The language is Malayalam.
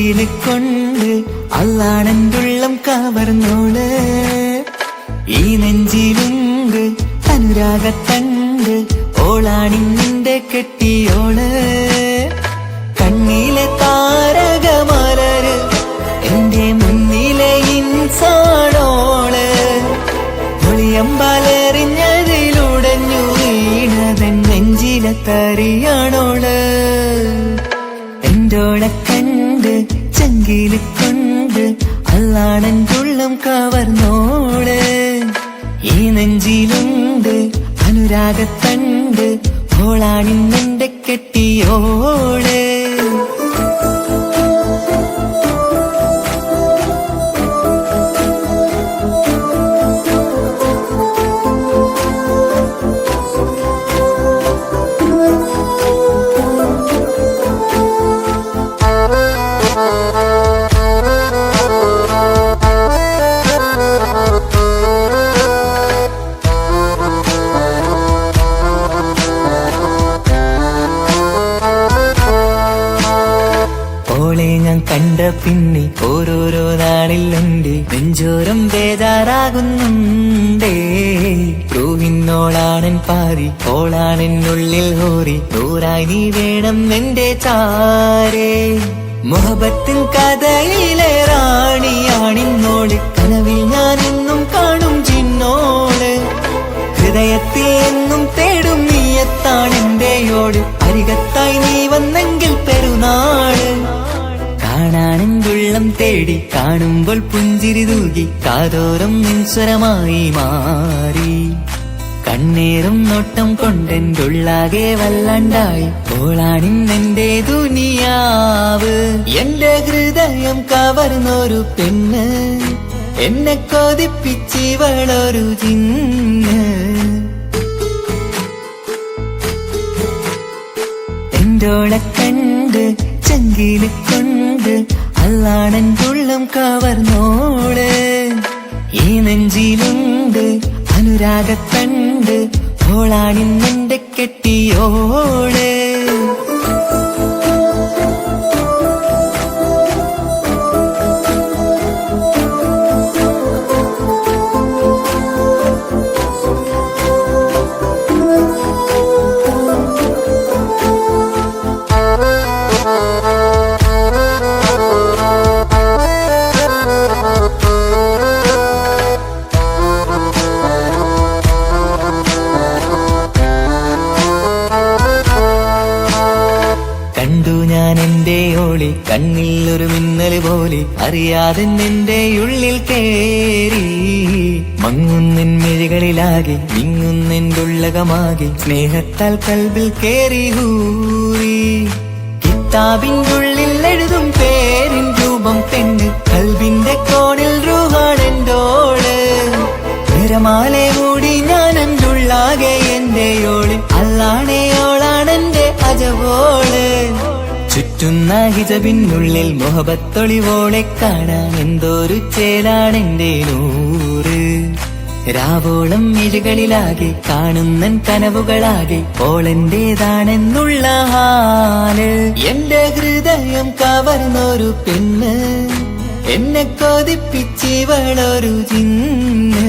ചങ്കില് കൊണ്ട് അള്ളാണെന്തുള്ളം കവർന്നോള്. ഈ നെഞ്ചിലുണ്ട് അനുരാഗത്തണ്ട്, ഓളാണിന്നിന്റെ കെട്ടിയോള്. കണ്ണിലെ താരകമലര് എന്റെ മുന്നിലെ ഇൻസാണോള്. ഒളിയമ്പാലെറിഞ്ഞതിലുടഞ്ഞു വീണതൻ നെഞ്ചിലെ തറിയാണോള്. എന്റോളെ കണ്ട് ചങ്കില് കൊണ്ട് അള്ളാണെന്തുള്ളം കവർന്നോള്. ഈ നെഞ്ചിലുണ്ട് അനുരാഗത്തണ്ട്, ഓളാണിന്നെന്റെ കെട്ടിയോള്. ഞാൻ കണ്ട പിന്നെ ഓരോരോ നാളിലുണ്ട് നെഞ്ചോരം ബേജാറാകുന്നുണ്ടേ. റൂഹിന്നോളാണൻ പാതി, ഓളാണെന്നുള്ളിൽ ഹോറി, നൂറായി നീ വേണം എന്റെ ചാരേ. മുഹബത്തിൻ കഥയിലെ റാണിയാണിന്നോള്, കനവിൽ ഞാൻ എന്നും കാണും ചിന്നോള്. ഹൃദയത്തിൽ എന്നും തേടും നീയത്താണെന്റെയോട്, അരികത്തായി നീ വന്നെങ്കിൽ പെരുന്നാള്. കാണാനെന്തുള്ളം തേടി കാണുമ്പോൾ പുഞ്ചിരി തൂകി, കാതോരം നിൻസ്വരമായി മാറി. കണ്ണേറും നോട്ടം കൊണ്ടെന്തുള്ളാകെ വല്ലാണ്ടായി, ഓളാണിന്നെന്റെ ദുനിയാവ്. എന്റെ ഹൃദയം കവർന്നൊരു പെണ്ണ്, എന്നെ കൊതിപ്പിച്ചിവളൊരു ജിന്ന്. എന്റോളെ കണ്ട് ചങ്കില് കൊണ്ട് അള്ളാണെന്തുള്ളം കവർന്നോള്. ഈ നെഞ്ചിലുണ്ട് അനുരാഗത്തണ്ട്, ഓളാണിന്നെന്റെ കെട്ടിയോള്. കണ്ടു ഞാൻ എന്റെ ഓളി, കണ്ണിൽ ഒരു മിന്നല് പോലെ, അറിയാതെ എന്റെ ഉള്ളിൽ കേറി. മങ്ങുന്നെൻ മിഴികളിലാകെ വിങ്ങുന്നെന്തുള്ളകമാകെ, സ്നേഹത്താൽ കൽബിൽ കേറി ഹൂറി. കിതാബിന്റെ ഉള്ളിൽ എഴുതും പേരിൻ രൂപം പെണ്ണ്, കൽബിന്റെ കോണിൽ റൂഹാണെന്തോള്. നിറമാലെ മൂടി ഞാൻ എന്തുള്ളാകെ എന്റെയോള്, അല്ലാണെയോളാണെന്റെ അജവോള്. ചുറ്റുന്ന ഹിജബിനുള്ളിൽ മുഹബത്തൊളിവോളെ കാണാൻ എന്തോരു ചേലാണെന്റെ നൂറ്. രാവോളം മിഴികളിലാകെ കാണുന്നൻ കനവുകളാകെ, ഓളെന്റേതാണെന്നുള്ള ഹാല്. എന്റെ ഹൃദയം കവർന്നൊരു പെണ്ണ്, എന്നെ കൊതിപ്പിച്ചിവളൊരു ജിന്ന്.